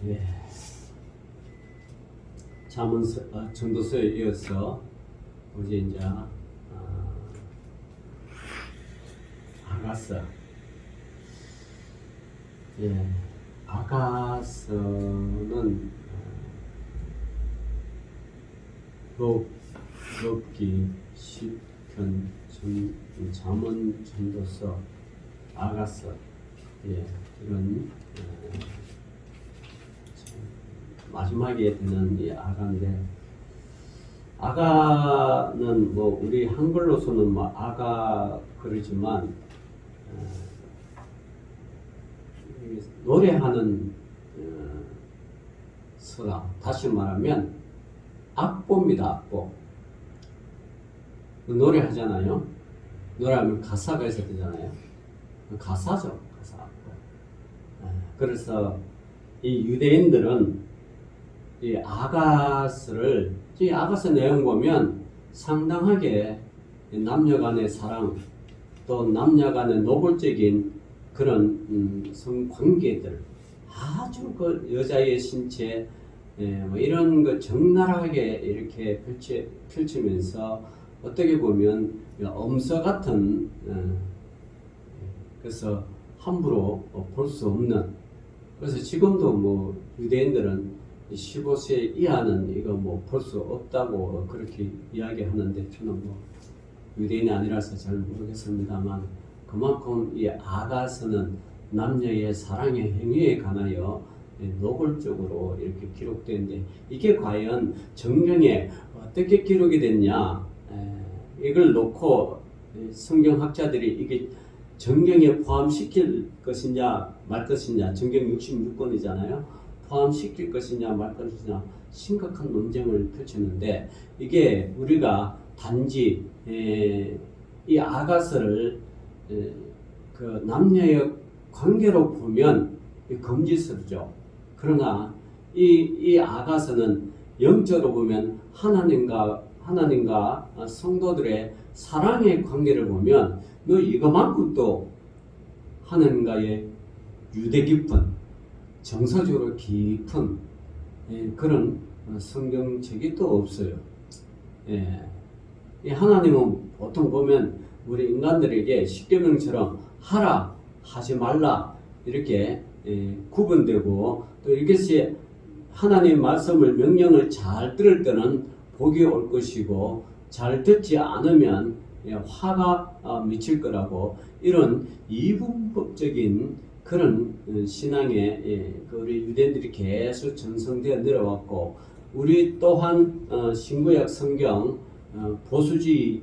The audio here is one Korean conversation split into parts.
예. 잠언서 전도서에 이어서 이제 아가서. 예. 아가서는 욥기, 시편, 잠언, 전도서, 아가서. 예. 이런 마지막에 되는 이 아가인데, 아가는 뭐 우리 한글로서는 뭐 아가 그러지만 노래하는 서다. 다시 말하면 악보입니다. 악보. 노래하잖아요. 노래하면 가사가 있어야 되잖아요. 가사죠. 가사. 악보. 그래서 이 유대인들은 이 아가서를, 이 아가서 내용 보면 상당하게 남녀 간의 사랑, 또 남녀 간의 노골적인 그런 성관계들, 아주 그 여자의 신체, 뭐 이런 거 적나라하게 이렇게 펼치면서 어떻게 보면 엄서 같은, 그래서 함부로 볼 수 없는, 그래서 지금도 뭐 유대인들은 15세 이하는 이거 뭐 볼 수 없다고 그렇게 이야기하는데, 저는 뭐 유대인이 아니라서 잘 모르겠습니다만, 그만큼 이 아가서는 남녀의 사랑의 행위에 관하여 노골적으로 이렇게 기록되는데, 이게 과연 정경에 어떻게 기록이 됐냐, 이걸 놓고 성경학자들이 이게 정경에 포함시킬 것이냐 말 것이냐, 정경 66권이잖아요. 포함시킬 것이냐 말 것이냐 심각한 논쟁을 펼쳤는데, 이게 우리가 단지 이 아가서를 그 남녀의 관계로 보면 금지스럽죠. 그러나 이 아가서는 영적으로 보면 하나님과 성도들의 사랑의 관계를 보면 너 이거만큼도 하나님과의 유대 깊은, 정서적으로 깊은 그런 성경책이 또 없어요. 하나님은 보통 보면 우리 인간들에게 십계명처럼 하라, 하지 말라 이렇게 구분되고, 또 이것이 하나님의 말씀을, 명령을 잘 들을 때는 복이 올 것이고, 잘 듣지 않으면 화가 미칠 거라고, 이런 이분법적인 그런 신앙에 우리 유대인들이 계속 전성되어 내려왔고, 우리 또한 신구약 성경 보수주의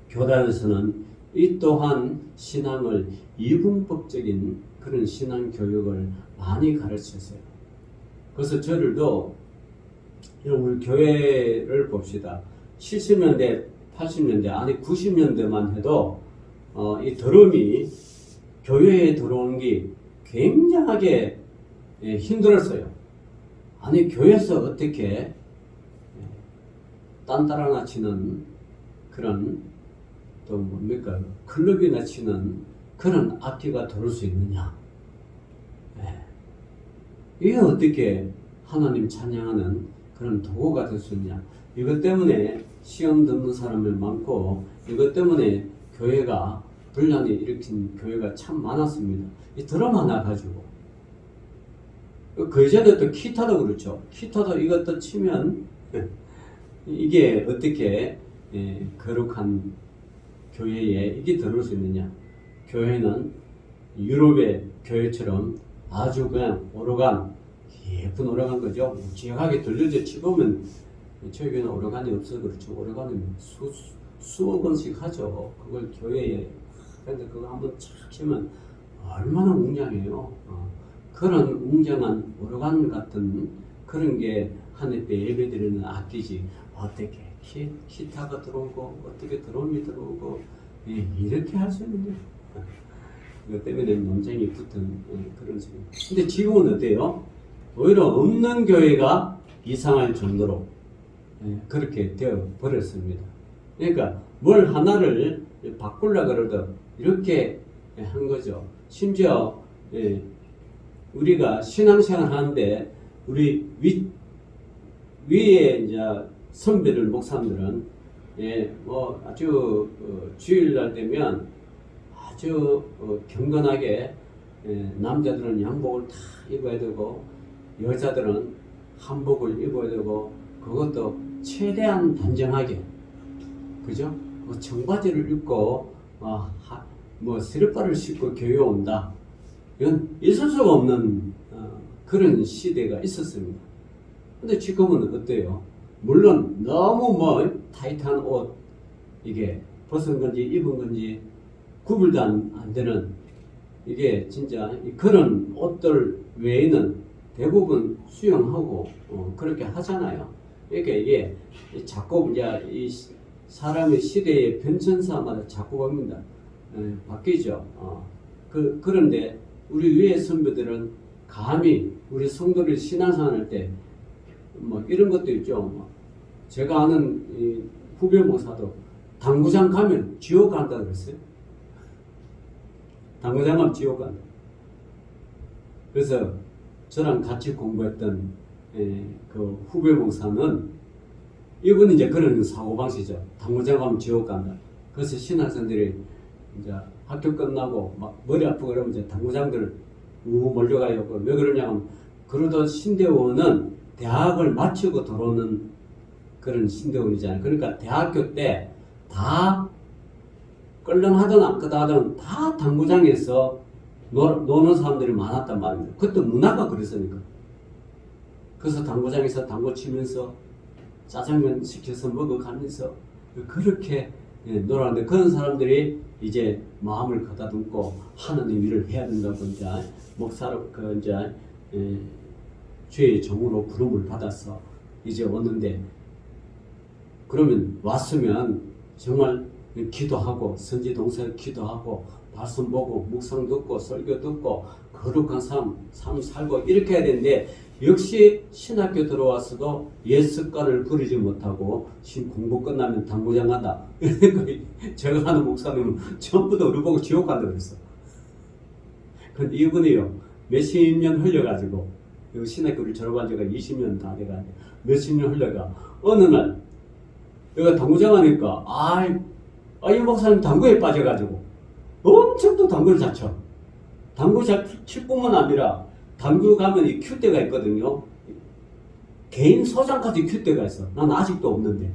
교단에서는 이 또한 신앙을 이분법적인 그런 신앙 교육을 많이 가르쳤어요. 그래서 저들도 우리 교회를 봅시다. 70년대, 80년대, 아니 90년대만 해도 이 더러움이 교회에 들어오는 게 굉장하게 힘들었어요. 아니 교회에서 어떻게 딴따라나 치는 그런, 또 뭡니까, 클럽이나 치는 그런 악기가 들어올 수 있느냐. 이게 어떻게 하나님 찬양하는 그런 도구가 될 수 있냐. 이것 때문에 시험 듣는 사람이 많고, 이것 때문에 교회가 분란이 일으킨 교회가 참 많았습니다. 이 드럼 하나 가지고. 그 전에 또 기타도 그렇죠. 기타도 이것도 치면 이게 어떻게 거룩한 교회에 이게 들어올 수 있느냐. 교회는 유럽의 교회처럼 아주 그냥 오르간, 예쁜 오르간 거죠. 묵직하게 들려져 치보면, 저희 교회는 오르간이 없어서 그렇죠. 오르간은 수억 원씩 하죠. 그걸 교회에. 근데 그거 한번 착 치면 얼마나 웅장해요. 그런 웅장한 오르간 같은 그런 게 하늘 때 예배드리는 악기지. 어떻게 기타가 들어오고, 어떻게 드럼이 들어오고, 이렇게 할 수 있는데. 이것 때문에 논쟁이 붙은 그런 식이에요. 근데 지금은 어때요? 오히려 없는 교회가 이상할 정도로 그렇게 되어 버렸습니다. 그러니까 뭘 하나를 바꾸려고 그러도 이렇게 한 거죠. 심지어 우리가 신앙생활 하는데 우리 위에 이제 선배들 목사님들은 뭐 아주 주일날 되면 아주 경건하게 남자들은 양복을 다 입어야 되고 여자들은 한복을 입어야 되고 그것도 최대한 단정하게 그죠? 청바지를 입고 뭐 스리퍼를 신고 교회 온다. 이건 있을 수가 없는 그런 시대가 있었습니다. 근데 지금은 어때요? 물론 너무 뭐 타이트한 옷 이게 벗은 건지 입은 건지 구분도 안 되는 이게 진짜 그런 옷들 외에는 대부분 수영하고 그렇게 하잖아요. 그러니까 이게 자꾸 이제 이 사람의 시대의 변천사마다 자꾸 봅니다. 바뀌죠. 그런데 우리 위에 선배들은 감히 우리 성도를 신앙생활할 때 뭐 이런 것도 있죠. 뭐 제가 아는 이 후배 목사도 당구장 가면 지옥 간다 그랬어요. 당구장 가면 지옥 간다. 그래서 저랑 같이 공부했던 그 후배 목사는 이분은 이제 그런 사고방식이죠. 당구장 가면 지옥 간다. 그래서 신학생들이 이제 학교 끝나고 막 머리 아프고 그러면 이제 당구장들 몰려가요. 왜 그러냐면 그러던 신대원은 대학을 마치고 들어오는 그런 신대원이잖아요. 그러니까 대학교 때 다 껄렁하든 안 끄다하든 다 당구장에서 노는 사람들이 많았단 말입니다. 그때 문화가 그랬으니까. 그래서 당구장에서 당구 치면서 짜장면 시켜서 먹어가면서 그렇게 놀았는데 그런 사람들이 이제 마음을 가다듬고 하나님 일을 해야 된다고 이제 목사로 이제 주의 종으로 부름을 받아서 이제 오는데 그러면 왔으면 정말 기도하고 선지동서 기도하고 말씀 보고 묵상 듣고 설교 듣고 거룩한 삶 살고 이렇게 해야 되는데 역시 신학교 들어와서도 옛 습관을 버리지 못하고 공부 끝나면 당구장 간다. 제가 하는 목사님은 전부 다 우리 보고 지옥 간다 그랬어. 근데 이분이요 몇십 년 흘려가지고 신학교를 졸업한 지가 20년 다 돼가지고 몇십 년 흘려가 어느 날 여기가 당구장 하니까 이 목사님 당구에 빠져가지고 엄청 또 당구를 잘 쳐. 당구 잘 칠 뿐만 아니라 당구 가면 이 큐대가 있거든요. 개인 소장까지 큐대가 있어. 난 아직도 없는데.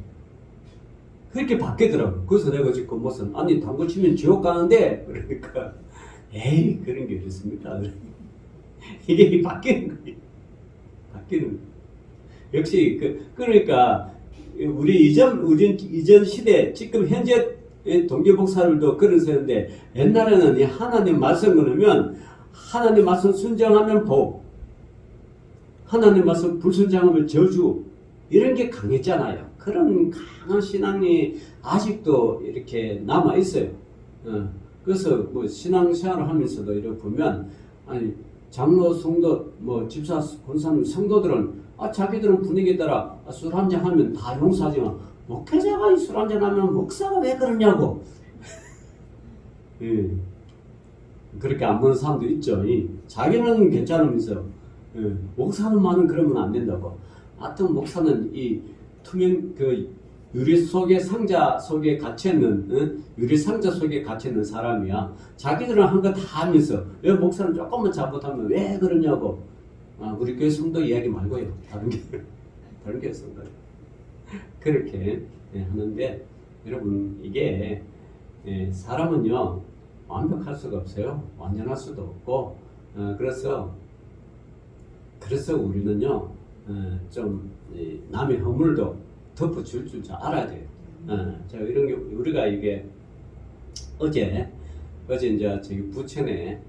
그렇게 바뀌더라고. 그래서 내가 지금 무슨 아니 당구 치면 지옥 가는데 그러니까 에이 그런 게 어딨습니까? 이게 바뀌는 거예요. 바뀌는 거예요. 역시 그러니까 우리 이전 시대 지금 현재 동교목사들도 그런 세인데 옛날에는 이 하나님 말씀 그러면 하나님 말씀 순종하면 복, 하나님 말씀 불순종하면 저주 이런 게 강했잖아요. 그런 강한 신앙이 아직도 이렇게 남아 있어요. 그래서 뭐 신앙생활을 하면서도 이렇게 보면 아니 장로, 성도, 뭐 집사, 권사님, 성도들은 자기들은 분위기에 따라 술 한잔 하면 다 용서하지만 목회자가 술 한잔 하면 목사가 왜 그러냐고. 그렇게 안 보는 사람도 있죠. 자기는 괜찮으면서 목사는만은 그러면 안 된다고. 하여튼 목사는 이 투명 유리 속에 상자 속에 갇혀있는 유리 상자 속에 갇혀있는 사람이야. 자기들은 한 거 다 하면서 왜 목사는 조금만 잘못하면 왜 그러냐고. 우리 교회 성도 이야기 말고요. 다른 교회 성도 그렇게 하는데 여러분 이게 사람은요 완벽할 수가 없어요. 완전할 수도 없고 그래서 우리는요 좀 남의 허물도 덮어줄 줄 알아야 돼요. 자 이런 게 우리가 이게 어제 이제 저기 부천에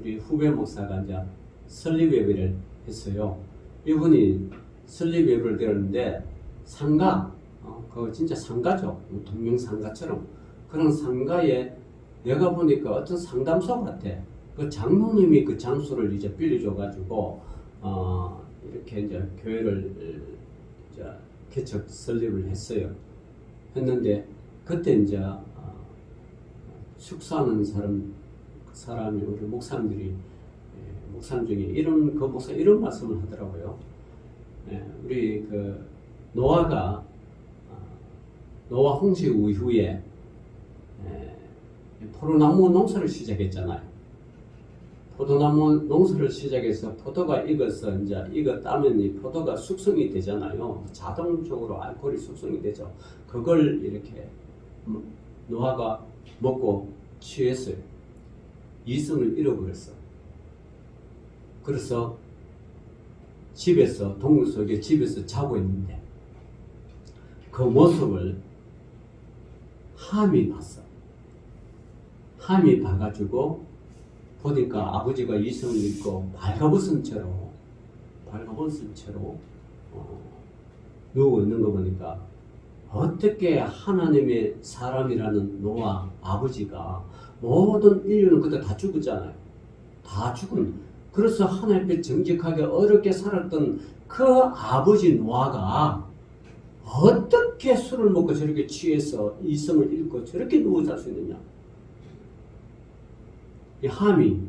우리 후배 목사가 이제 설립 예배를 했어요. 이분이 설립 예배를 드렸는데 상가, 그거 진짜 상가죠. 동명상가처럼 그런 상가에 내가 보니까 어떤 상담소 같아. 그 장로님이 그 장소를 이제 빌려줘가지고 이렇게 이제 교회를 이제 개척 설립을 했어요. 했는데 그때 이제 축사하는 사람이 우리 목사님들이 목사님 중에 이런 그 목사 이런 말씀을 하더라고요. 우리 그 노아가 노아 홍수 이후에 포도나무 농사를 시작했잖아요. 포도나무 농사를 시작해서 포도가 익어서 이제 익었다면 이 포도가 숙성이 되잖아요. 자동적으로 알코올이 숙성이 되죠. 그걸 이렇게 노아가 먹고 취했어요. 이성을 잃어버렸어. 그래서 집에서 동굴 속에 집에서 자고 있는데 그 모습을 함이 봤어. 함이 봐가지고 보니까 아버지가 이성을 잃고 발가벗은 채로 누워 있는 거 보니까 어떻게 하나님의 사람이라는 노아 아버지가 모든 인류는 그때 다 죽었잖아요. 다 죽은. 그래서 하나님 앞에 정직하게 어렵게 살았던 그 아버지 노아가 어떻게 술을 먹고 저렇게 취해서 이성을 잃고 저렇게 누워 잘 수 있느냐. 이 함이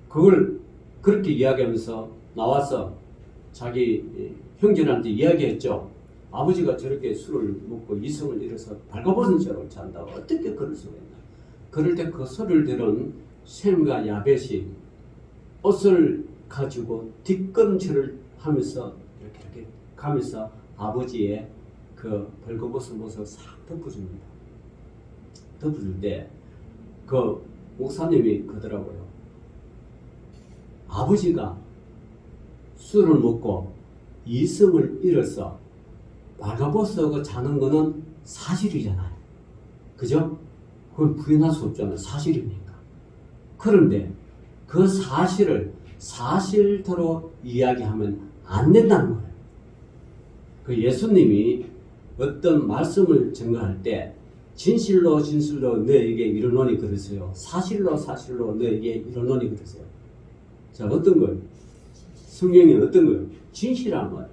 그걸 그렇게 이야기하면서 나와서 자기 형제한테 이야기했죠. 아버지가 저렇게 술을 먹고 이성을 잃어서 발가벗은 채로 잔다고 어떻게 그럴 수가 있나. 그럴 때 그 소리를 들은 셈과 야벳이 옷을 가지고 뒷걸음질을 하면서 이렇게 가면서 아버지의 그 벌거벗은 모습을 싹 덮어줍니다. 덮어줄 때 그 목사님이 그러더라고요. 아버지가 술을 먹고 이성을 잃어서 발가벗어 자는 거는 사실이잖아요. 그죠? 그걸 부인할 수 없잖아요. 사실이니까. 그런데 그 사실을 사실대로 이야기하면 안 된다는 거예요. 그 예수님이 어떤 말씀을 증거할 때 진실로 진실로 너에게 이르노니 그러세요. 사실로 사실로 너에게 이르노니 그러세요. 자, 어떤 거예요? 성경이 어떤 거예요? 진실한 거예요.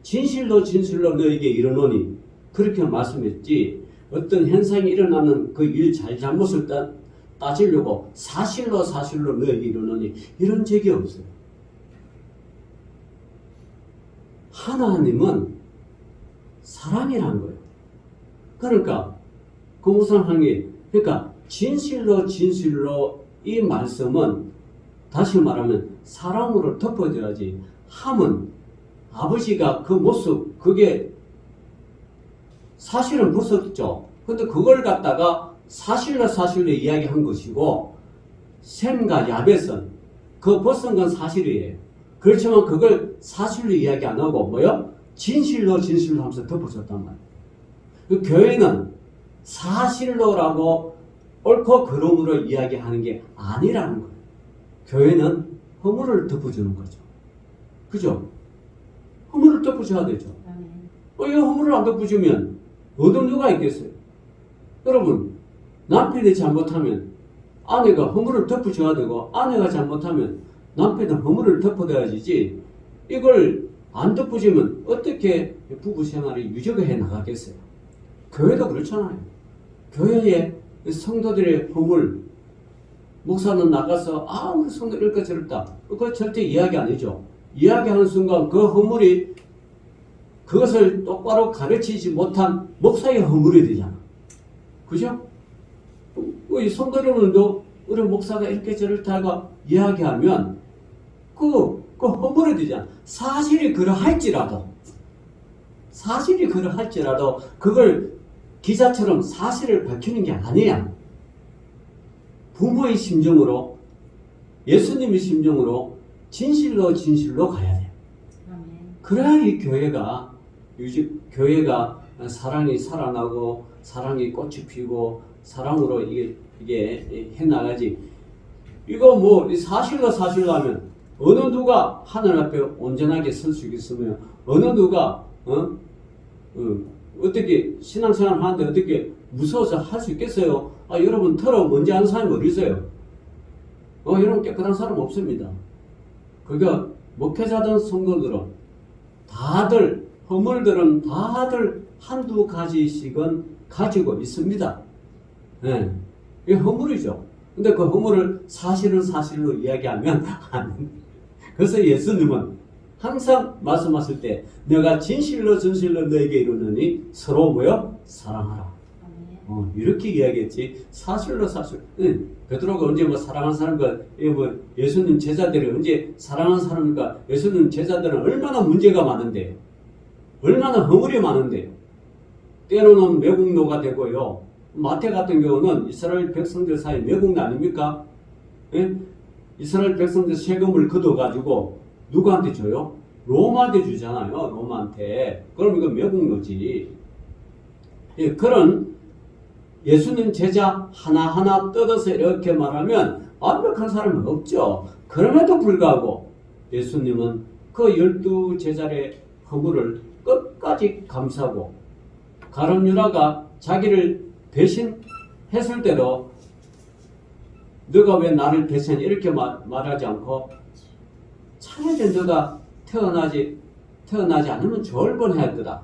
진실로 진실로 너에게 이르노니 그렇게 말씀했지 어떤 현상이 일어나는 그 일 잘잘못을 따지려고 사실로 사실로 너에게 이르노니 이런 적이 없어요. 하나님은 사랑이란 거예요. 그러니까 그 무슨 한게 그러니까 진실로 진실로 이 말씀은 다시 말하면 사랑으로 덮어줘야지. 함은 아버지가 그 모습 그게 사실은 벗었죠. 근데 그걸 갖다가 사실로 사실로 이야기한 것이고 셈과 야벳은 그 벗은 건 사실이에요. 그렇지만 그걸 사실로 이야기 안 하고 뭐요? 진실로 진실로 하면서 덮어줬단 말이에요. 그 교회는 사실로라고 옳고 그름으로 이야기하는 게 아니라는 거예요. 교회는 허물을 덮어주는 거죠. 그죠? 허물을 덮어줘야 되죠. 이 허물을 안 덮어주면 어떤 누가 있겠어요? 여러분, 남편이 잘못하면 아내가 허물을 덮어줘야 되고 아내가 잘못하면 남편은 허물을 덮어줘야지 이걸 안 덮어주면 어떻게 부부 생활이 유지해 나가겠어요? 교회도 그렇잖아요. 교회에 성도들의 허물 목사는 나가서 우리 성도 이렇게 저렇다. 그거 절대 이야기 아니죠. 이야기하는 순간 그 허물이 그것을 똑바로 가르치지 못한 목사의 허물이 되잖아. 그죠? 이 성도들도 우리 목사가 이렇게 저렇다가 이야기하면 그 허물이 되잖아. 사실이 그러할지라도 그걸 기자처럼 사실을 밝히는 게 아니야. 부모의 심정으로 예수님의 심정으로 진실로 진실로 가야 돼. 그래야 이 교회가 사랑이 살아나고 사랑이 꽃이 피고 사랑으로 이게 해나가지. 이거 뭐 사실로 하면 어느 누가 하늘 앞에 온전하게 설 수 있겠으며 어느 누가 어떻게 신앙생활 하는데 어떻게 무서워서 할 수 있겠어요? 여러분 더러운 먼지 하는 사람이 어디 있어요? 여러분 깨끗한 사람 없습니다. 그러니까 목회자든 성도들은 다들 허물들은 다들 한두 가지씩은 가지고 있습니다. 이 허물이죠. 근데 그 허물을 사실은 사실로 이야기하면 안 돼. 그래서 예수님은 항상 말씀하실 때 내가 진실로 진실로 너에게 이르노니 서로 뭐요? 사랑하라. 이렇게 이야기했지. 사실로 사실. 베드로가 언제 뭐 사랑하는 사람과 뭐 예수님 제자들이 언제 사랑하는 사람과 예수님 제자들은 얼마나 문제가 많은데요. 얼마나 허물이 많은데요. 때로는 매국노가 되고요. 마태 같은 경우는 이스라엘 백성들 사이 매국노 아닙니까? 예? 이스라엘 백성들 세금을 걷어가지고 누구한테 줘요? 로마한테 주잖아요. 로마한테. 그럼 이거 매국노지. 예, 그런 예수님 제자 하나하나 뜯어서 이렇게 말하면 완벽한 사람은 없죠. 그럼에도 불구하고 예수님은 그 12 제자의 허물을 끝까지 감사하고 가룟 유다가 자기를 배신했을 때도 너가 왜 나를 배신해? 이렇게 말하지 않고 차라리 너가 태어나지 않으면 좋을 뻔해야 거다.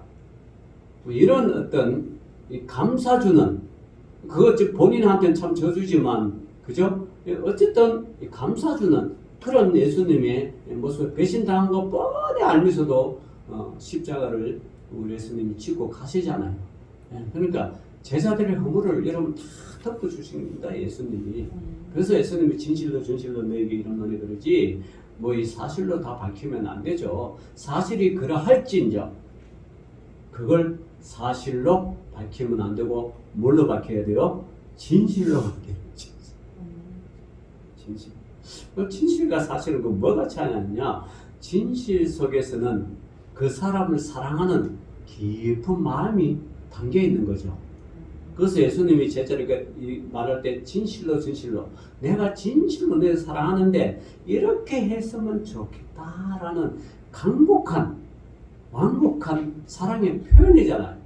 이런 어떤 감사주는 그것 즉 본인한테는 참 저주지만 그죠? 어쨌든 감사주는 그런 예수님의 모습 배신당한 거 뻔히 알면서도 십자가를 우리 예수님이 지고 가시잖아요. 그러니까 제자들의 허물을 여러분 다 덮어주십니다. 예수님이. 그래서 예수님이 진실로 진실로 너에게 이르노니 그러지 뭐 이 사실로 다 밝히면 안 되죠. 사실이 그러할지인저 그걸 사실로 밝히면 안 되고 뭘로 밝혀야 돼요? 진실로 밝혀야지. 진실. 진실과 사실은 그 뭐가 차이냐냐? 진실 속에서는 그 사람을 사랑하는 깊은 마음이 담겨 있는 거죠. 그래서 예수님이 제자들에게 말할 때 진실로 진실로 내가 진실로 내 사랑하는데 이렇게 했으면 좋겠다라는 강복한 완곡한 사랑의 표현이잖아요.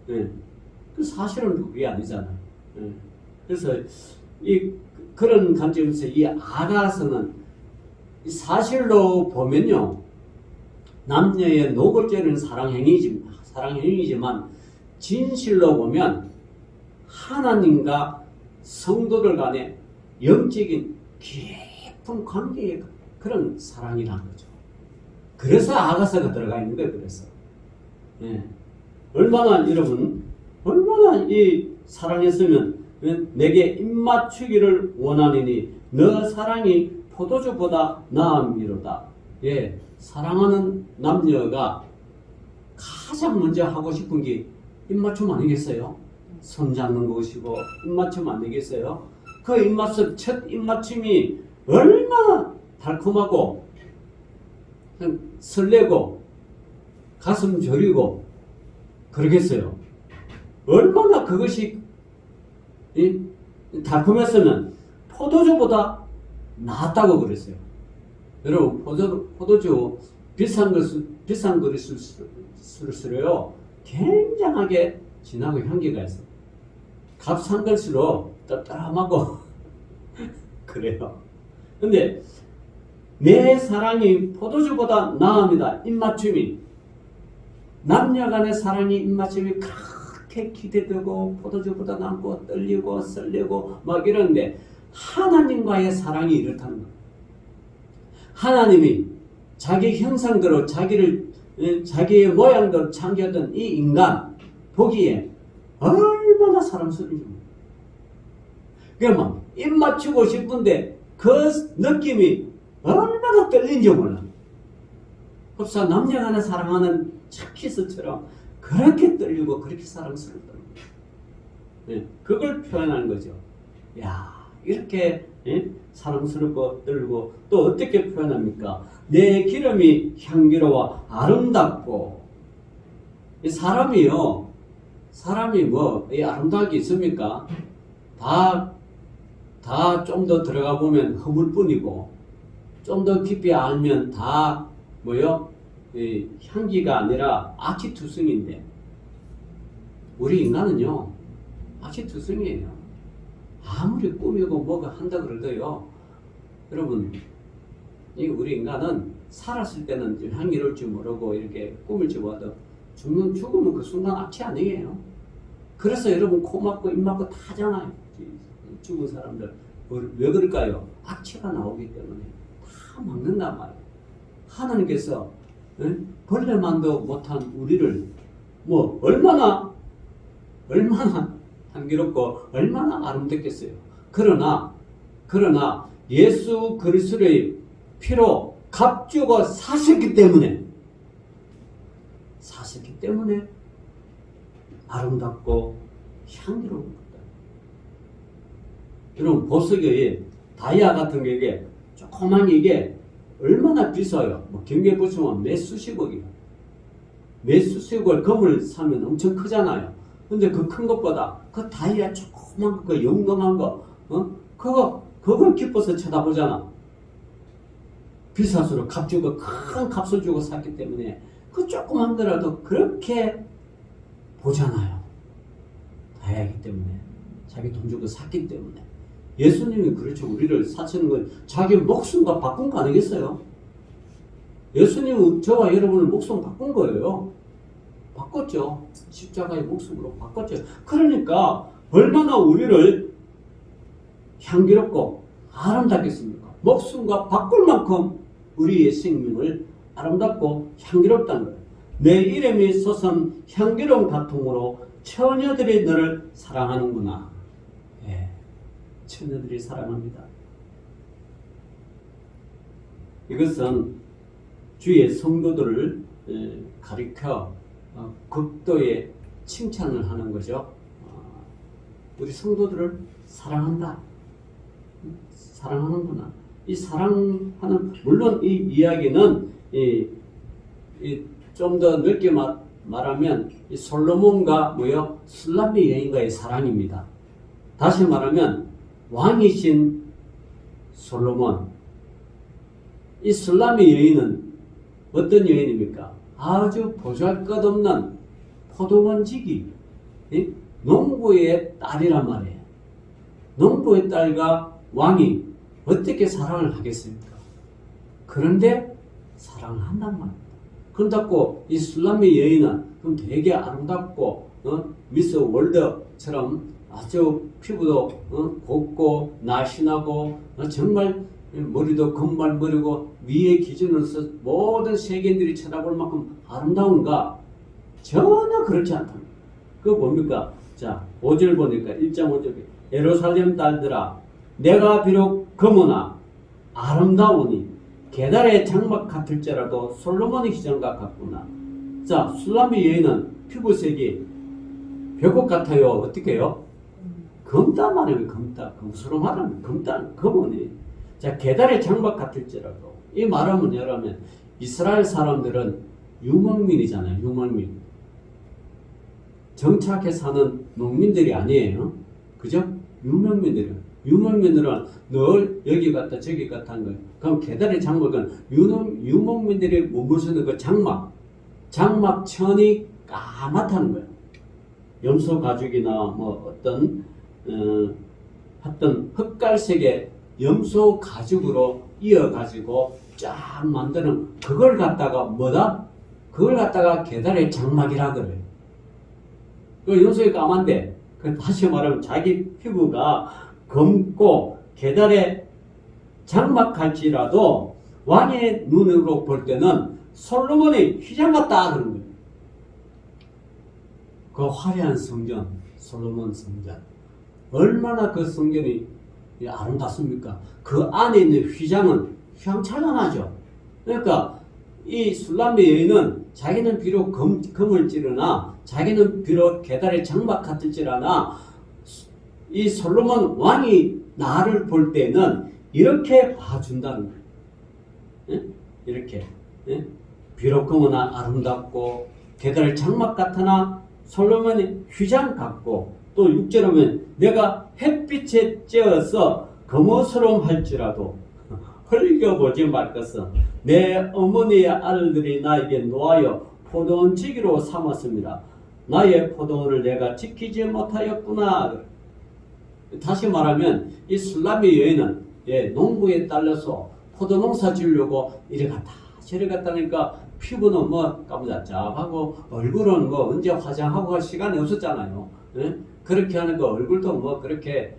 그 사실은 그게 아니잖아요. 그래서 그런 관점에서 이 아가서는 사실로 보면요 남녀의 노골적인 사랑행위지만 진실로 보면 하나님과 성도들 간의 영적인 깊은 관계의 그런 사랑이라는 거죠. 그래서 아가서가 들어가 있는 거예요. 그래서 얼마나 여러분 얼마나 이 사랑했으면 내게 입맞추기를 원하느니 너 사랑이 포도주보다 나음이로다. 사랑하는 남녀가 가장 먼저 하고 싶은 게 입맞춤 아니겠어요? 손 잡는 것이고 입맞춤 아니겠어요? 그 입맞춤, 첫 입맞춤이 얼마나 달콤하고 설레고 가슴 저리고 그러겠어요. 얼마나 그것이 달콤했으면 포도주보다 낫다고 그랬어요. 여러분 포도주 비싼 것일수록요 굉장하게 진하고 향기가 있어요. 값싼 것일수록 따뜻하고 그래요. 근데 내 사랑이 포도주보다 나음이다. 입맞춤이 남녀 간의 사랑이 입맞춤이 그렇게 기대되고 포도주보다 남고 떨리고 설레고 막 이러는데 하나님과의 사랑이 이렇다는 거예요. 하나님이 자기 형상대로 자기의 모양대로 창조했던 이 인간 보기에 얼마나 사랑스러운지. 그러면 입 맞추고 싶은데 그 느낌이 얼마나 떨린지 몰라. 흡사 남녀 간에 사랑하는 차키스처럼 그렇게 떨리고 그렇게 사랑스럽다는 거예요. 그걸 표현하는 거죠. 야, 이렇게 사랑스럽고 떨리고 또 어떻게 표현합니까? 내 기름이 향기로워 아름답고 사람이 뭐 아름다운 게 있습니까? 다 좀 더 들어가 보면 허물뿐이고 좀 더 깊이 알면 다 뭐요? 향기가 아니라 악취투성인데 우리 인간은요 악취투성이에요. 아무리 꾸미고 뭐가 한다 그러도요 여러분 우리 인간은 살았을 때는 향기로울 줄 모르고 이렇게 꾸밀 줄 모르도 죽으면 그 순간 악취 아니에요. 그래서 여러분 코 막고 입 막고 다 하잖아요. 죽은 사람들 왜 그럴까요? 악취가 나오기 때문에 다 막는단 말이에요. 하나님께서 벌레만도 못한 우리를 뭐 얼마나 향기롭고 얼마나 아름답겠어요. 그러나 예수 그리스도의 피로 값주고 사셨기 때문에 아름답고 향기로운 겁니다. 여러분 보석이 다이아 같은 게 이게 조그만 이게 얼마나 비싸요. 뭐 경기에 보시면 몇 수십억이에요. 몇 수십억을 금을 사면 엄청 크잖아요. 근데 그 큰 것보다 그 다이아 조그만 거 영롱한 거 그걸 기뻐서 쳐다보잖아. 비쌀수록 값 주고 큰 값을 주고 샀기 때문에 그 조그만 거라도 그렇게 보잖아요. 다이아이기 때문에 자기 돈 주고 샀기 때문에. 예수님이 그렇죠. 우리를 사시는 건 자기 목숨과 바꾼 거 아니겠어요? 예수님은 저와 여러분을 목숨 바꾼 거예요. 바꿨죠. 십자가의 목숨으로 바꿨죠. 그러니까 얼마나 우리를 향기롭고 아름답겠습니까? 목숨과 바꿀 만큼 우리의 생명을 아름답고 향기롭다는 거예요. 내 이름이 솟은 향기로운 가통으로 처녀들이 너를 사랑하는구나. 예, 처녀들이 사랑합니다. 이것은 주의 성도들을 가리켜 극도의 칭찬을 하는 거죠. 우리 성도들을 사랑한다. 사랑하는구나. 이 사랑하는, 물론 이 이야기는 좀 더 넓게 말하면 이 솔로몬과 술람미 여인과의 사랑입니다. 다시 말하면 왕이신 솔로몬, 이 술람미 여인은 어떤 여인입니까? 아주 보잘것없는 포도원지기 농부의 딸이란 말이에요. 농부의 딸과 왕이 어떻게 사랑을 하겠습니까? 그런데 사랑을 한단 말입니다. 그렇다고 이 술람미 여인은 그럼 되게 아름답고 미스 월드처럼 아주 피부도 곱고 날씬하고 정말 머리도 금발머리고 위의 기준으로서 모든 세계인들이 쳐다볼 만큼 아름다운가? 전혀 그렇지 않답니다. 그거 뭡니까? 자, 5절 보니까 1.5절 예루살렘 딸들아 내가 비록 검으나 아름다우니 게달의 장막 같을지라도 솔로몬의 휘장과 같구나. 자, 술람미 여인은 피부색이 벽옥 같아요. 어떻게 해요? 검다 말하면 검다. 검수로 말하면 검다. 검으니. 자, 게달의 장막 같을지라도. 이 말은 뭐냐면 이스라엘 사람들은 유목민이잖아요. 유목민. 정착해 사는 농민들이 아니에요. 그죠? 유목민들이에요. 유목민들은 늘 여기 갔다 저기 갔다 하는 거예요. 그럼 게달의 장막은 유목민들이 머무르는 그 장막천이 까맣다는 거예요. 염소 가죽이나 뭐 어떤 흑갈색의 염소 가죽으로 이어가지고 쫙 만드는 그걸 갖다가 뭐다? 그걸 갖다가 게달의 장막이라 그래요. 그 염소가 까만데 다시 말하면 자기 피부가 검고 게달의 장막할지라도 왕의 눈으로 볼 때는 솔로몬의 휘장 같다 그런 거예요. 그 화려한 성전, 솔로몬 성전. 얼마나 그 성전이 아름답습니까? 그 안에 있는 휘장은 휘황찬란하죠. 그러니까 이 술람미 여인은 자기는 비록 금을 찌르나 자기는 비록 게달의 장막 같을지라나 이 솔로몬 왕이 나를 볼 때는 이렇게 봐준다는 거예요. 예? 이렇게 비록 금은 아름답고 게달의 장막 같으나 솔로몬의 휘장 같고 또 6절에 보면 내가 햇빛에 쬐어서 검어스러움 할지라도 흘겨보지 말 것은 내 어머니의 아들들이 나에게 놓아여 포도원 지기로 삼았습니다. 나의 포도원을 내가 지키지 못하였구나. 다시 말하면 이 술람미 여인은 농부에 딸려서 포도농사 지으려고 이래 갔다 저래 갔다 하니까 피부는 뭐 까무잡잡하고 얼굴은 뭐 언제 화장하고 할 시간이 없었잖아요. 그렇게 하는 거 얼굴도 뭐 그렇게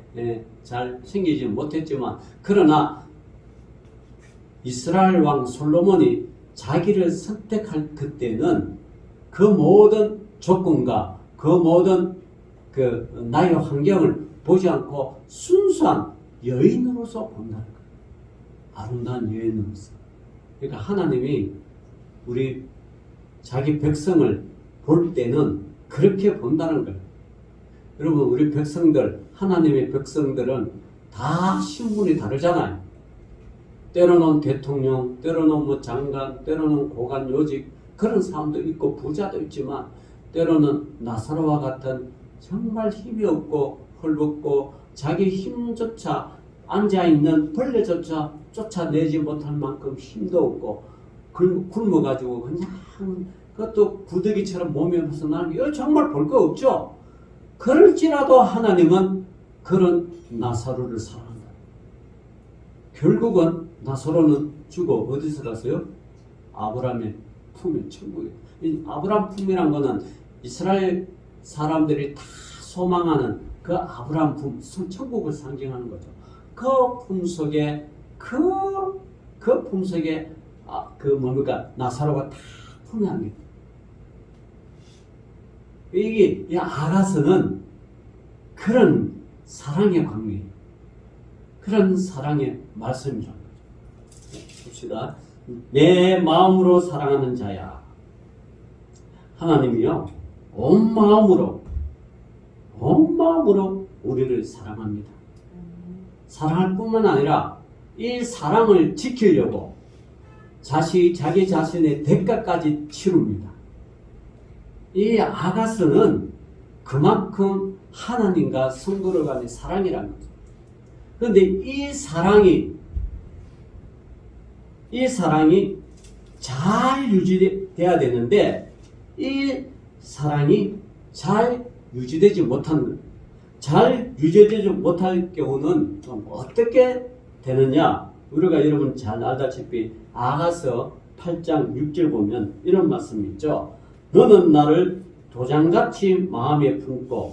잘 생기지 못했지만, 그러나 이스라엘 왕 솔로몬이 자기를 선택할 그때는 그 모든 조건과 그 모든 그 나의 환경을 보지 않고 순수한 여인으로서 본다는 거예요. 아름다운 여인으로서. 그러니까 하나님이 우리 자기 백성을 볼 때는 그렇게 본다는 거예요. 여러분, 우리 백성들, 하나님의 백성들은 다 신분이 다르잖아요. 때로는 대통령, 때로는 뭐 장관, 때로는 고관 요직, 그런 사람도 있고 부자도 있지만, 때로는 나사로와 같은 정말 힘이 없고 헐벗고 자기 힘조차, 앉아있는 벌레조차 쫓아내지 못할 만큼 힘도 없고 굶어가지고 그냥 그것도 구더기처럼 몸에 벗어나는 게 정말 볼 거 없죠. 그럴지라도 하나님은 그런 나사로를 사랑한다. 결국은 나사로는 죽어 어디서 갔어요? 아브라함의 품에, 천국에. 이 아브라함 품이란 거는 이스라엘 사람들이 다 소망하는 그 아브라함 품, 천국을 상징하는 거죠. 그 품 속에 그 품 속에 뭡니까? 나사로가 다 품에 안겨. 이 아가서는 그런 사랑의 관계, 그런 사랑의 말씀이라는 거죠. 봅시다. 내 마음으로 사랑하는 자야. 하나님이요, 온 마음으로 우리를 사랑합니다. 사랑할 뿐만 아니라 이 사랑을 지키려고 자기 자신의 대가까지 치릅니다. 이 아가서는 그만큼 하나님과 성도를 간의 사랑이라는 거죠. 그런데 이 사랑이 잘 유지돼야 되는데, 이 사랑이 잘 유지되지 못할 경우는 좀 어떻게 되느냐? 우리가 여러분 잘 알다시피 아가서 8장 6절 보면 이런 말씀이 있죠. 너는 나를 도장같이 마음에 품고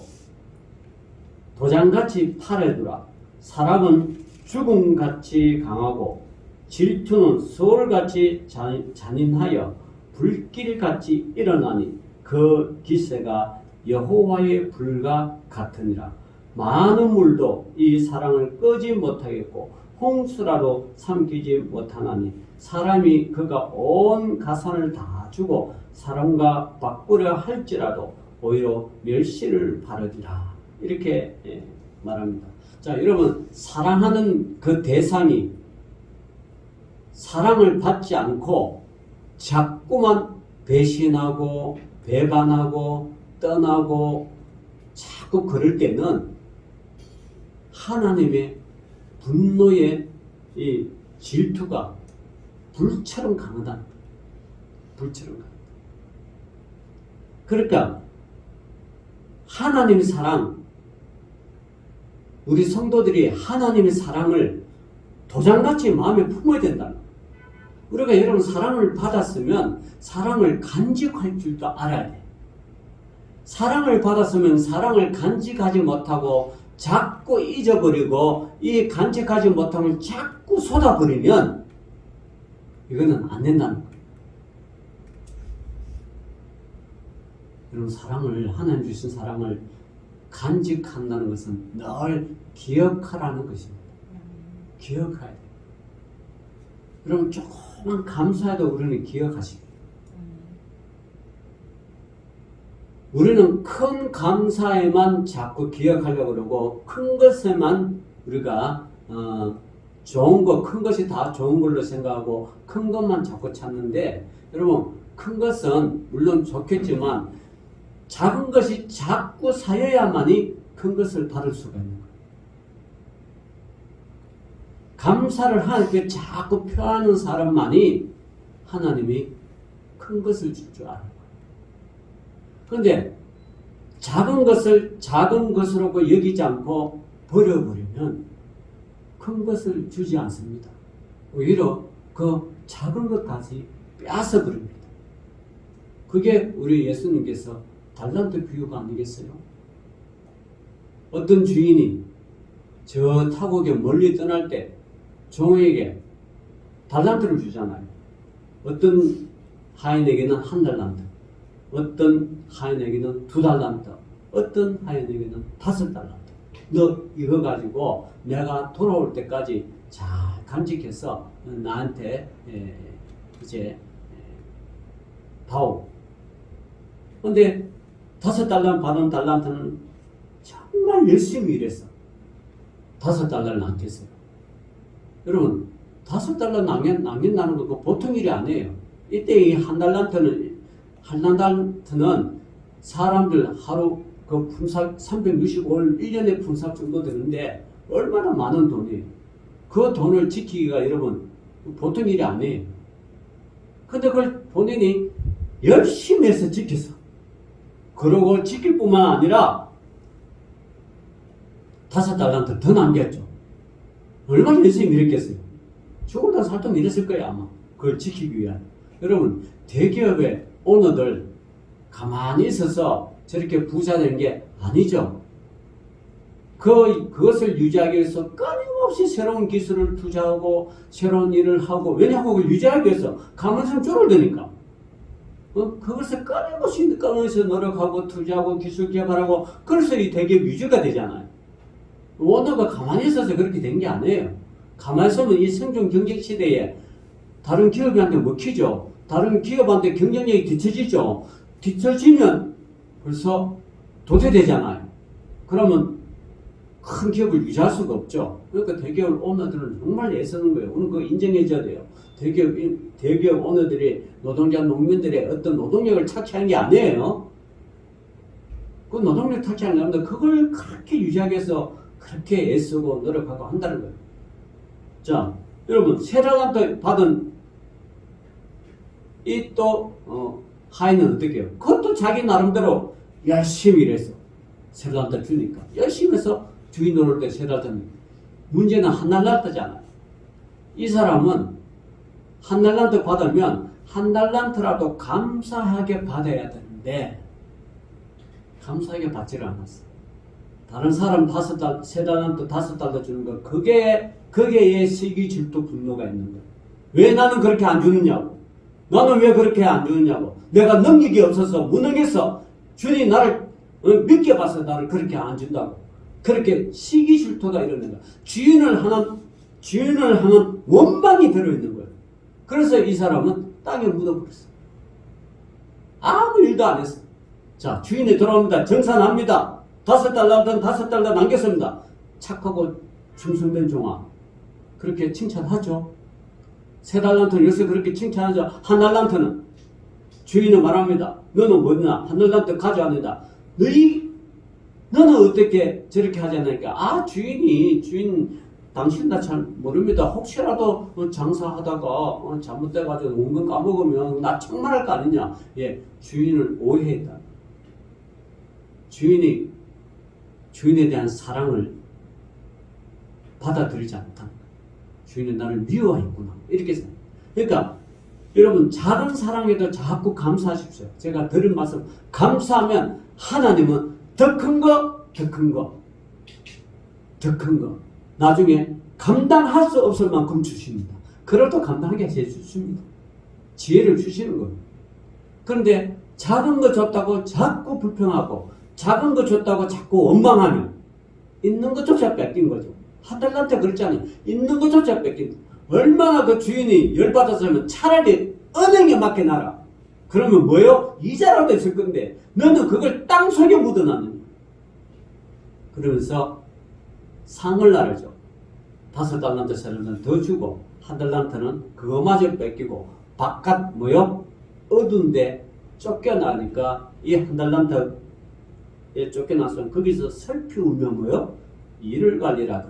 도장같이 팔에 두라. 사랑은 죽음같이 강하고 질투는 서울같이 잔인하여 불길같이 일어나니 그 기세가 여호와의 불과 같으니라. 많은 물도 이 사랑을 끄지 못하겠고 홍수라도 삼키지 못하나니 사람이 그가 온 가산을 다 주고 사람과 바꾸려 할지라도 오히려 멸시를 바르리라. 이렇게 말합니다. 자, 여러분, 사랑하는 그 대상이 사랑을 받지 않고 자꾸만 배신하고 배반하고 떠나고 자꾸 그럴 때는 하나님의 분노의 이 질투가 불처럼 강하다. 불처럼 강하다. 그러니까 하나님의 사랑, 우리 성도들이 하나님의 사랑을 도장같이 마음에 품어야 된다. 우리가 여러분 사랑을 받았으면 사랑을 간직할 줄도 알아야 돼. 사랑을 받았으면 사랑을 간직하지 못하고 자꾸 잊어버리고 이 간직하지 못한 걸 자꾸 쏟아버리면 이거는 안 된다는 거예요. 여러분, 사랑을, 하나님 주신 사랑을 간직한다는 것은 늘 기억하라는 것입니다. 기억해야 돼요. 여러분, 조금만 감사해도 우리는 기억하시고, 우리는 큰 감사에만 자꾸 기억하려고 그러고 큰 것에만 우리가 좋은 거, 큰 것이 다 좋은 걸로 생각하고 큰 것만 자꾸 찾는데, 여러분, 큰 것은 물론 좋겠지만 작은 것이 자꾸 쌓여야만이 큰 것을 받을 수가 있는 거예요. 감사를 하나님께 자꾸 표하는 사람만이 하나님이 큰 것을 줄 줄 알아요. 그런데 작은 것을 작은 것으로 여기지 않고 버려버리면 큰 것을 주지 않습니다. 오히려 그 작은 것까지 빼앗아 버립니다. 그게 우리 예수님께서 달란트 비유가 아니겠어요? 어떤 주인이 저 타국에 멀리 떠날 때 종에게 달란트를 주잖아요. 어떤 하인에게는 1달란트, 어떤 하인에게는 2달란트, 어떤 하인에게는 5달란트. 너 이거 가지고 내가 돌아올 때까지 잘 간직해서 나한테 이제 다오. 근데 5달러 받은 달란트는 정말 열심히 일했어. 5달러를 남겼어요. 여러분, 5달러 남긴다는 거 보통 일이 아니에요. 이때 이 1달란트는 사람들 하루 그 품삯 365일 1년에 품삯 정도 되는데 얼마나 많은 돈이에요. 그 돈을 지키기가 여러분 보통 일이 아니에요. 근데 그걸 본인이 열심히 해서 지켰어. 그러고 지킬 뿐만 아니라 5달란트 더 남겼죠. 얼마나 열심히 일했겠어요. 죽을다 살도 일했을 거예요 아마. 그걸 지키기 위한. 여러분 대기업의 오너들 가만히 있어서 저렇게 부자 되는 게 아니죠. 그것을 유지하기 위해서 끊임없이 새로운 기술을 투자하고 새로운 일을 하고, 왜냐하면 그걸 유지하기 위해서 가만히 줄어드니까. 그것을 끊임없이 노력하고 투자하고 기술 개발하고, 그래서 이 대기업 유지가 되잖아요. 오너가 가만히 있어서 그렇게 된 게 아니에요. 가만히 있으면 이 생존 경쟁 시대에 다른 기업한테 먹히죠. 다른 기업한테 경쟁력이 뒤처지죠. 뒤처지면 벌써 도태되잖아요. 그러면 큰 기업을 유지할 수가 없죠. 그러니까 대기업 오너들은 정말 애쓰는 거예요. 오늘 그거 인정해줘야 돼요. 대기업 오너들이 노동자, 농민들의 어떤 노동력을 착취하는 게 아니에요. 그 노동력 착취하는 게 아닌데 그걸 그렇게 유지하기 위해서 그렇게 애쓰고 노력하고 한다는 거예요. 자, 여러분, 세달란트 받은 이 또 하인은 어떻게 해요? 그것도 자기 나름대로 열심히 일했어. 세달란트 주니까. 열심히 해서 주인 노릇 때 세달란트. 문제는 1달란트잖아요. 이 사람은 1달란트 받으면 1달란트라도 감사하게 받아야 되는데 감사하게 받지를 않았어. 다른 사람 3달란트, 5달란트 주는 거, 그게 얘 시기, 질투, 분노가 있는 거야. 왜 나는 그렇게 안 주느냐고. 나는 왜 그렇게 안 주느냐고. 내가 능력이 없어서 무능해서 주인이 나를 믿겨봐서 나를 그렇게 안 준다고. 그렇게 시기, 질투가 일어나는 거야. 주인을 향한 원망이 들어있는 거예요. 그래서 이 사람은 땅에 묻어버렸어. 아무 일도 안 했어. 자, 주인이 돌아옵니다. 정산합니다. 5달러든 5달러 남겼습니다. 착하고 충성된 종아. 그렇게 칭찬하죠. 3달란트는 요새 그렇게 칭찬하죠. 1달란트는 주인은 말합니다. 너는 뭐냐? 1달란트 가져왔는다. 너는 어떻게 저렇게 하지 않으니까? 아, 주인, 당신 나 잘 모릅니다. 혹시라도 장사하다가 잘못돼가지고 원금 까먹으면 나 책망할 거 아니냐? 예, 주인을 오해했다. 주인에 대한 사랑을 받아들이지 않다. 주인은 나를 미워했구나. 이렇게 생각해요. 그러니까 여러분, 작은 사랑에도 자꾸 감사하십시오. 제가 들은 말씀, 감사하면 하나님은 더 큰 거, 나중에 감당할 수 없을 만큼 주십니다. 그걸 또 감당하게 해주십니다. 지혜를 주시는 거예요. 그런데 작은 거 줬다고 자꾸 불평하고, 작은 거 줬다고 자꾸 원망하면 있는 것조차 뺏긴 거죠. 1달란트 그렇잖아요. 있는 것조차 뺏긴 거죠. 얼마나 그 주인이 열받았으면 차라리 은행에 맡겨놔라. 그러면 뭐예요? 이자라도 있을 건데 너는 그걸 땅속에 묻어놨는. 그러면서 상을 나르죠. 5달란트 세는 더 주고 1달란트는 그거마저 뺏기고 바깥 뭐요? 어두운데 쫓겨나니까 이 1달란트에 쫓겨나서 거기서 슬피 울며 뭐요? 일을 관리라도.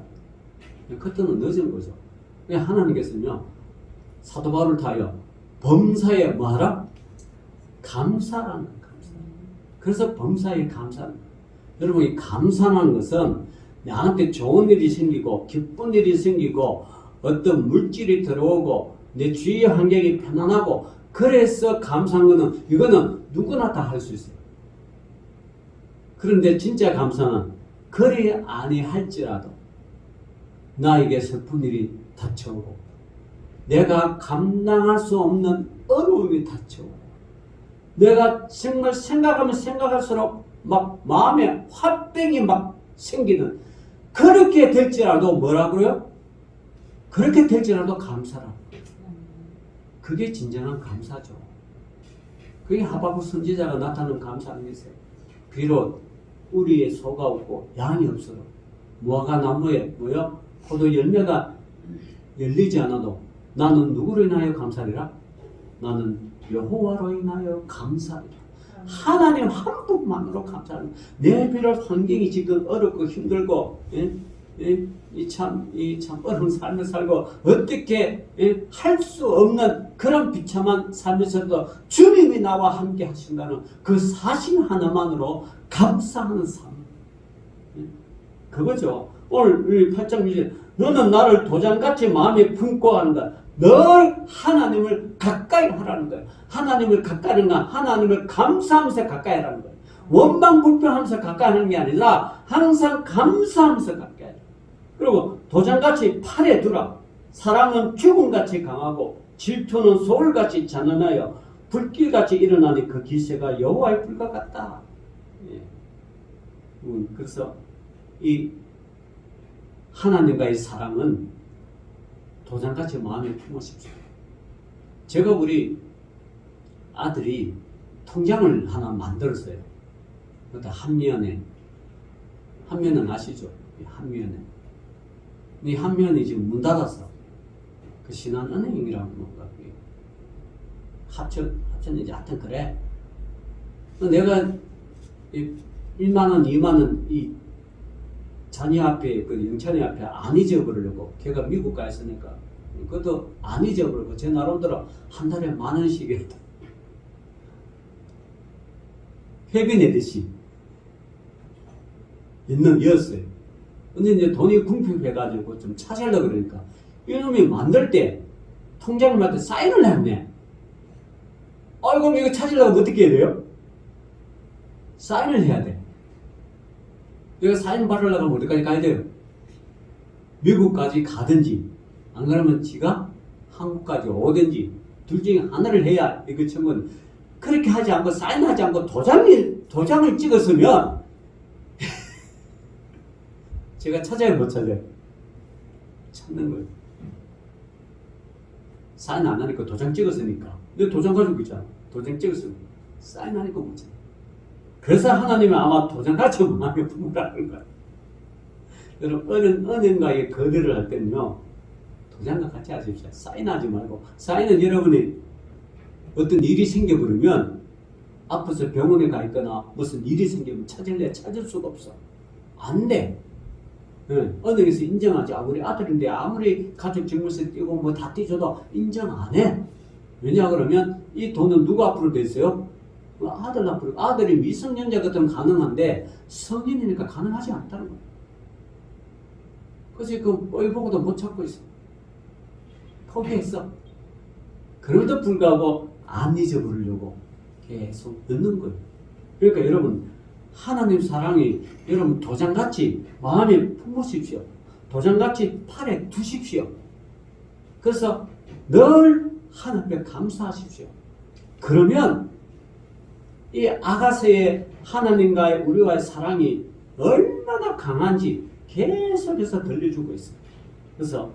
그때는 늦은 거죠. 하나님께서는요, 사도 바울을 타여 범사에 뭐하라? 감사라는 감사. 그래서 범사에 감사하는 거예요. 여러분, 이 감사라는 것은 나한테 좋은 일이 생기고 기쁜 일이 생기고 어떤 물질이 들어오고 내 주위 환경이 편안하고 그래서 감사한 거는 이거는 누구나 다 할 수 있어요. 그런데 진짜 감사는 그리 아니할지라도 나에게 슬픈 일이 닥쳐오고 내가 감당할 수 없는 어려움이 닥쳐오고 내가 정말 생각하면 생각할수록 막 마음에 화병이 막 생기는 그렇게 될지라도 뭐라고요? 그렇게 될지라도 감사라. 그게 진정한 감사죠. 그게 하박국 선지자가 나타낸 감사 아니겠어요? 비록 우리의 소가 없고 양이 없어도 무화과 나무에 뭐요? 포도 열매가 열리지 않아도 나는 누구로 인하여 감사리라? 나는 여호와로 인하여 감사리라. 하나님 한 분만으로 감사합니다. 내 비록 환경이 지금 어렵고 힘들고 참 어려운 삶을 살고 어떻게 할 수 없는 그런 비참한 삶에서도 주님이 나와 함께 하신다는 그 사실 하나만으로 감사하는 삶. 그거죠. 오늘 8장 6절 너는 나를 도장같이 마음에 품고 한다. 늘 하나님을 가까이 하라는 거예요. 하나님을 가까이 하는 건 하나님을 감사하면서 가까이 하라는 거예요. 원망 불평하면서 가까이 하는 게 아니라 항상 감사하면서 가까이 하라. 그리고 도장같이 팔에 두라. 사랑은 죽음같이 강하고 질투는 소울같이 잔인하여 불길같이 일어나니 그 기세가 여호와의 불과 같다. 예. 그래서 이 하나님과의 사랑은 도장같이 마음에 품으십시오. 제가 우리 아들이 통장을 하나 만들었어요. 그것도 한면에. 한면은 아시죠? 한면에. 이 한면이 지금 문 닫았어. 그 신한은행이라고 뭔가 합쳤는지 하여튼 그래. 내가 1만원, 2만원 이 자녀 앞에 그 영찬이 앞에 안 잊어버리려고 걔가 미국 가 있으니까 그것도 안 잊어버리고 제 나름대로 한 달에 10,000원씩 회비 내듯이 였어요. 근데 이제 돈이 궁핍해가지고 좀 찾으려고 그러니까 이놈이 만들 때 통장을 만들 때 사인을 했네. 그럼 이거 찾으려고 어떻게 해야 돼요? 사인을 해야 돼. 내가 사인 받으려고 하면 어디까지 가야 돼요? 미국까지 가든지 안 그러면 지가 한국까지 오든지 둘 중에 하나를 해야 이거 청구는 그렇게 하지 않고 사인하지 않고 도장을 찍었으면 제가 찾아야 못 찾아요. 찾는 거예요. 사인 안 하니까 도장 찍었으니까. 근데 도장 가지고 있잖아. 도장 찍었으니까. 사인 하니까 못 찾아. 그래서 하나님은 아마 도장같이 마음에 품으라는 거야. 여러분, 은행과의 거래를 할 때는요, 도장과 같이 하십시오. 사인하지 말고. 사인은 여러분이 어떤 일이 생겨버리면, 앞에서 병원에 가 있거나 무슨 일이 생기면 찾을 수가 없어. 안 돼. 은행에서 인정하지. 우리 아들인데 아무리 가족 증명서 띄고 뭐 다 띄줘도 인정 안 해. 왜냐 그러면 이 돈은 누구 앞으로 돼 있어요? 아들 앞으로. 아들이 미성년자 같으면 가능한데 성인이니까 가능하지 않다는 거예요. 그래서 그 뻘 보고도 못 찾고 있어. 포기했어. 그럼에도 불구하고 안 잊어버리려고 계속 넣는 거예요. 그러니까 여러분 하나님 사랑이 여러분 도장같이 마음에 품으십시오. 도장같이 팔에 두십시오. 그래서 늘 하나님께 감사하십시오. 그러면 이 아가서의 하나님과의 우리와의 사랑이 얼마나 강한지 계속해서 들려주고 있어요. 그래서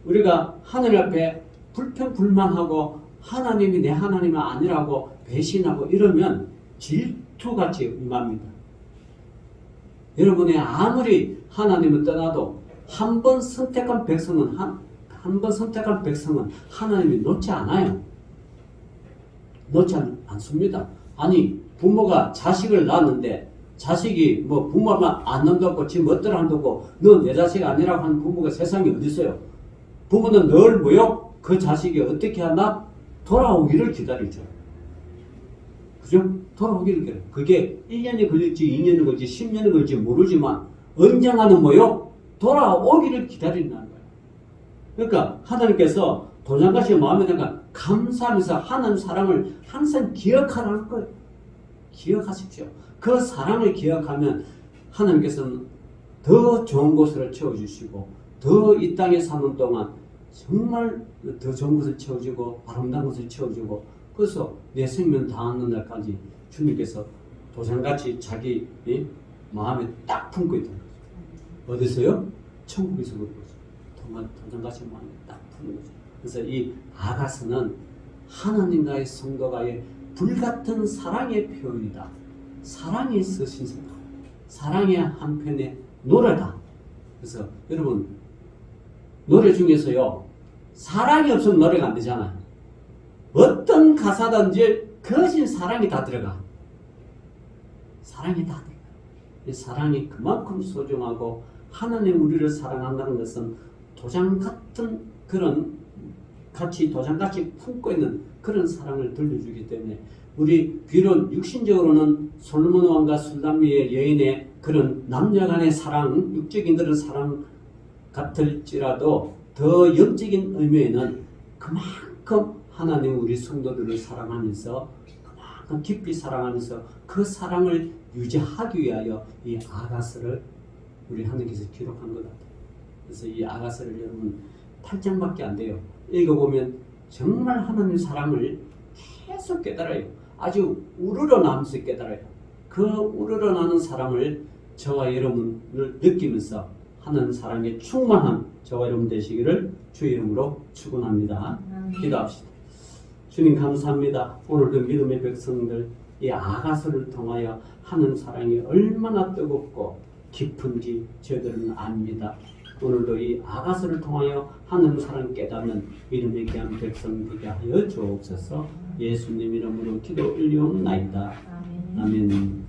우리가 하늘 앞에 불평불만하고 하나님이 내 하나님이 아니라고 배신하고 이러면 질투같이 임합니다. 여러분이 아무리 하나님을 떠나도 한 번 선택한 백성은 하나님이 놓지 않아요. 놓지 않습니다. 아니 부모가 자식을 낳았는데 자식이 뭐 부모만 안 낳는다고 지 멋대로 한다고 너 내 자식 아니라고 하는 부모가 세상에 어디 있어요? 부모는 늘 뭐요? 그 자식이 어떻게 하나 돌아오기를 기다리죠. 그죠? 돌아오기를 기다려. 그게 1년이 걸릴지 2년이 걸릴지 10년이 걸릴지 모르지만 언젠가는 뭐요? 돌아오기를 기다린다는 거예요. 그러니까 하나님께서 도장같이 마음에 드니까 감사하면서 하나님 사랑을 항상 기억하라는 거예요. 기억하십시오. 그 사랑을 기억하면 하나님께서는 더 좋은 곳으로 채워주시고 더 이 땅에 사는 동안 정말 더 좋은 것을 채워주고 아름다운 것을 채워주고 그래서 내 생명 다하는 날까지 주님께서 도장같이 자기 마음에 딱 품고 있다는 거죠. 어디서요? 천국에서 그런 거죠. 도장같이 마음에 딱 품는 거죠. 그래서 이 아가서는 하나님과의 성도가의 불같은 사랑의 표현이다. 사랑이 쓰신 생각, 사랑의 한편의 노래다. 그래서 여러분 노래 중에서요 사랑이 없으면 노래가 안 되잖아요. 어떤 가사든지 거진 사랑이 다 들어가. 사랑이 다 들어가. 이 사랑이 그만큼 소중하고 하나님 우리를 사랑한다는 것은 도장 같은 그런 같이 도장같이 품고 있는 그런 사랑을 들려주기 때문에 우리 비록 육신적으로는 솔로몬 왕과 술람미의 여인의 그런 남녀간의 사랑, 육적인 그런 사랑 같을지라도 더 영적인 의미에는 그만큼 하나님 우리 성도들을 사랑하면서 그만큼 깊이 사랑하면서 그 사랑을 유지하기 위하여 이 아가서를 우리 하나님께서 기록한 것 같아요. 그래서 이 아가서를 여러분 8장밖에 안 돼요. 읽어보면 정말 하나님 사랑을 계속 깨달아요. 아주 우러러나면서 깨달아요. 그 우러러나는 사랑을 저와 여러분을 느끼면서 하나님 사랑에 충만한 저와 여러분 되시기를 주의 이름으로 축원합니다. 기도합시다. 주님 감사합니다. 오늘도 믿음의 백성들 이 아가서를 통하여 하는 사랑이 얼마나 뜨겁고 깊은지 저희들은 압니다. 오늘도 이 아가서를 통하여 하는 사랑 깨닫는 믿음의 귀한 백성 되게 하여 주옵소서. 예수님 이름으로 기도 올리옵나이다. 아멘.